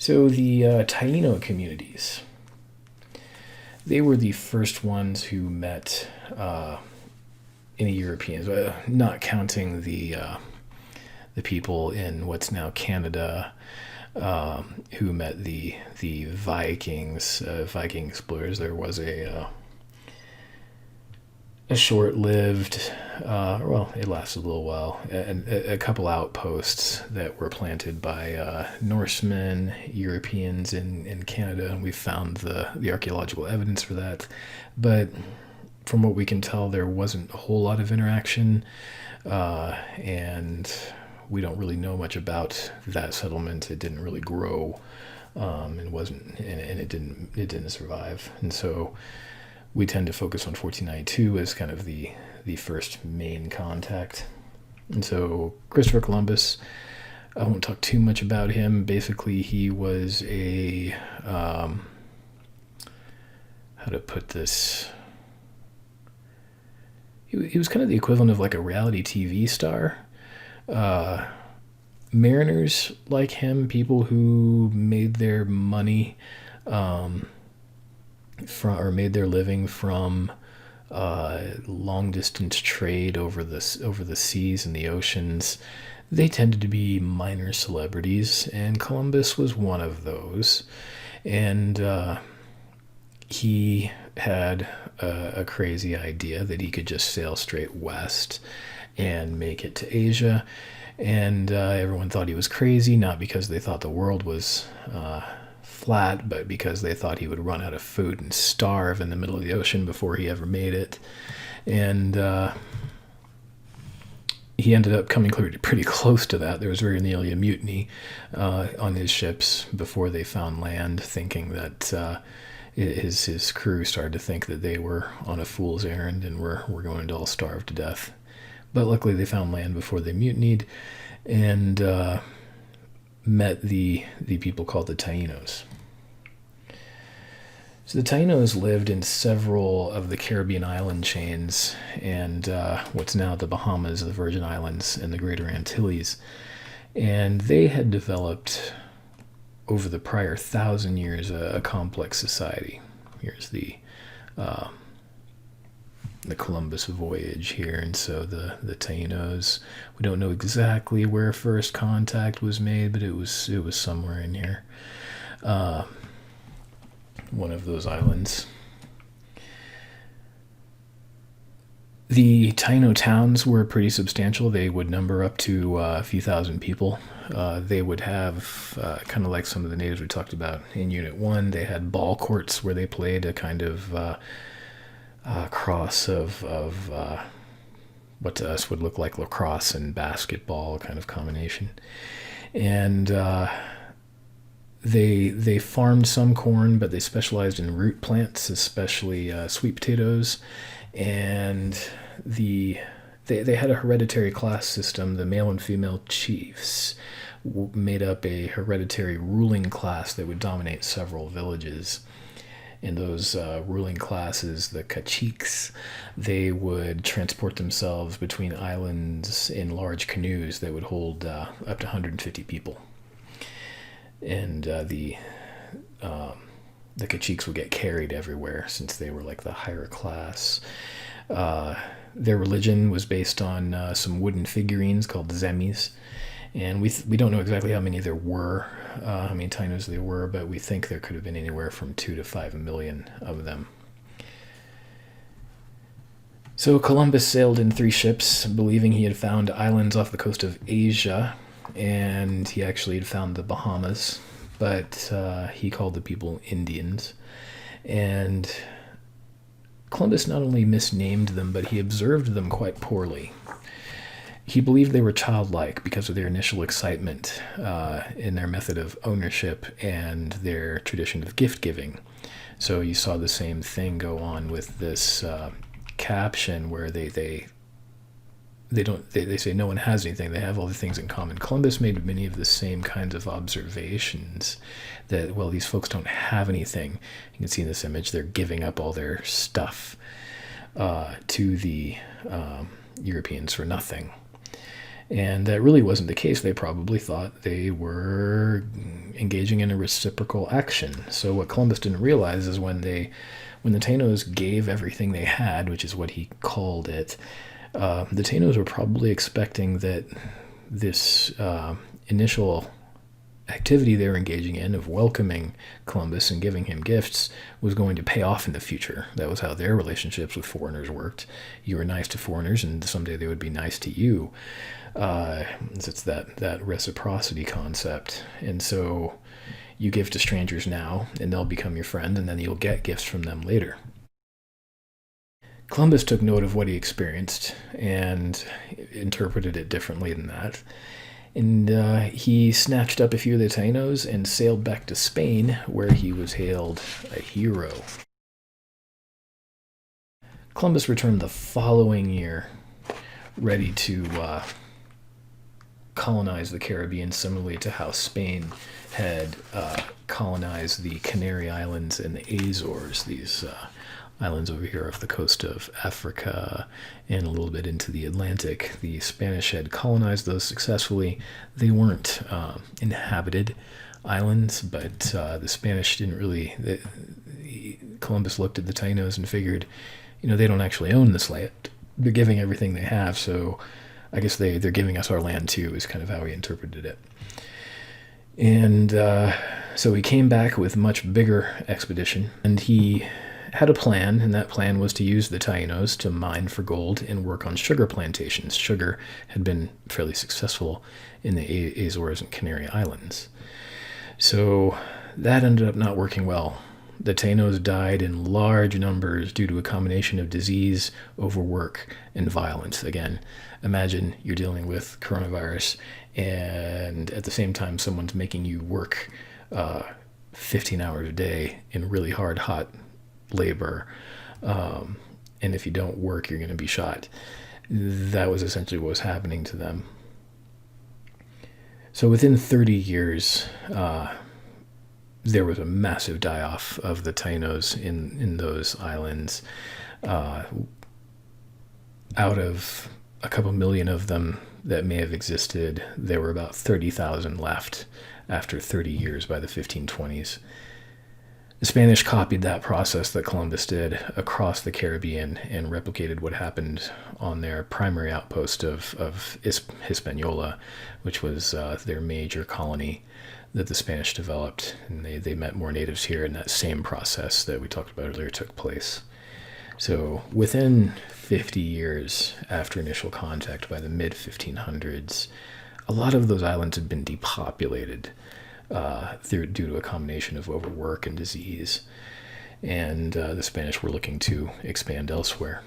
So the Taino communities, they were the first ones who met any Europeans, not counting the people in what's now Canada, who met the Vikings, Viking explorers. There was a short-lived, well, it lasted a little while, a couple outposts that were planted by Norsemen, Europeans in Canada, and we found the archaeological evidence for that. But from what we can tell, there wasn't a whole lot of interaction, and we don't really know much about that settlement. It didn't really grow, and wasn't, and it didn't survive, and so we tend to focus on 1492 as kind of the first main contact. And so Christopher Columbus, I won't talk too much about him. Basically, he was how to put this? He was kind of the equivalent of like a reality TV star. Mariners like him, people who made their money or made their living from long distance trade over the seas and the oceans, they tended to be minor celebrities, and Columbus was one of those. And he had a crazy idea that he could just sail straight west and make it to Asia. And everyone thought he was crazy, not because they thought the world was flat, but because they thought he would run out of food and starve in the middle of the ocean before he ever made it. And he ended up coming pretty close to that. There was very nearly a mutiny on his ships before they found land, thinking that his crew started to think that they were on a fool's errand and were going to all starve to death. But luckily they found land before they mutinied, and met the people called the Taínos. So the Taínos lived in several of the Caribbean island chains and what's now the Bahamas, the Virgin Islands, and the Greater Antilles. And they had developed over the prior 1,000 years a complex society. Here's the Columbus voyage here, and so the Taínos. We don't know exactly where first contact was made, but it was somewhere in here, one of those islands. The Taino towns were pretty substantial. They would number up to a few thousand people. They would have, kind of like some of the natives we talked about in Unit 1, they had ball courts where they played a kind of cross of what to us would look like lacrosse and basketball kind of combination. And they farmed some corn, but they specialized in root plants, especially sweet potatoes. And they had a hereditary class system. The male and female chiefs made up a hereditary ruling class that would dominate several villages. And those ruling classes, the caciques, they would transport themselves between islands in large canoes that would hold up to 150 people. And the caciques would get carried everywhere since they were like the higher class. Their religion was based on some wooden figurines called zemis. And we don't know exactly how many there were, how many Tainos there were, but we think there could have been anywhere from 2 to 5 million of them. So Columbus sailed in 3 ships, believing he had found islands off the coast of Asia, and he actually had found the Bahamas, but he called the people Indians. And Columbus not only misnamed them, but he observed them quite poorly. He believed they were childlike because of their initial excitement in their method of ownership and their tradition of gift giving. So you saw the same thing go on with this caption where they say no one has anything, they have all the things in common. Columbus made many of the same kinds of observations that, well, these folks don't have anything. You can see in this image they're giving up all their stuff to the Europeans for nothing. And that really wasn't the case. They probably thought they were engaging in a reciprocal action. So what Columbus didn't realize is when the Taínos gave everything they had, which is what he called it, the Taínos were probably expecting that this initial activity they were engaging in of welcoming Columbus and giving him gifts was going to pay off in the future. That was how their relationships with foreigners worked. You were nice to foreigners, and someday they would be nice to you. It's that reciprocity concept. And so you give to strangers now, and they'll become your friend, and then you'll get gifts from them later. Columbus took note of what he experienced and interpreted it differently than that. And he snatched up a few of the Taínos and sailed back to Spain, where he was hailed a hero. Columbus returned the following year, ready to colonize the Caribbean, similarly to how Spain had colonized the Canary Islands and the Azores, these islands over here off the coast of Africa and a little bit into the Atlantic. The Spanish had colonized those successfully. They weren't inhabited islands, but the Spanish didn't really... Columbus looked at the Taínos and figured, they don't actually own this land. They're giving everything they have, so I guess they're giving us our land too, is kind of how he interpreted it. And so he came back with a much bigger expedition, and he had a plan, and that plan was to use the Taínos to mine for gold and work on sugar plantations. Sugar had been fairly successful in the Azores and Canary Islands. So that ended up not working well. The Taínos died in large numbers due to a combination of disease, overwork, and violence. Again, imagine you're dealing with coronavirus, and at the same time someone's making you work 15 hours a day in really hard, hot labor, and if you don't work, you're going to be shot. That was essentially what was happening to them. So within 30 years, there was a massive die-off of the Taínos in those islands. Out of a couple million of them that may have existed, there were about 30,000 left after 30 years by the 1520s. The Spanish copied that process that Columbus did across the Caribbean and replicated what happened on their primary outpost of Hispaniola, which was their major colony that the Spanish developed. And they met more natives here, and that same process that we talked about earlier took place. So within 50 years after initial contact, by the mid-1500s, a lot of those islands had been depopulated due to a combination of overwork and disease, and the Spanish were looking to expand elsewhere.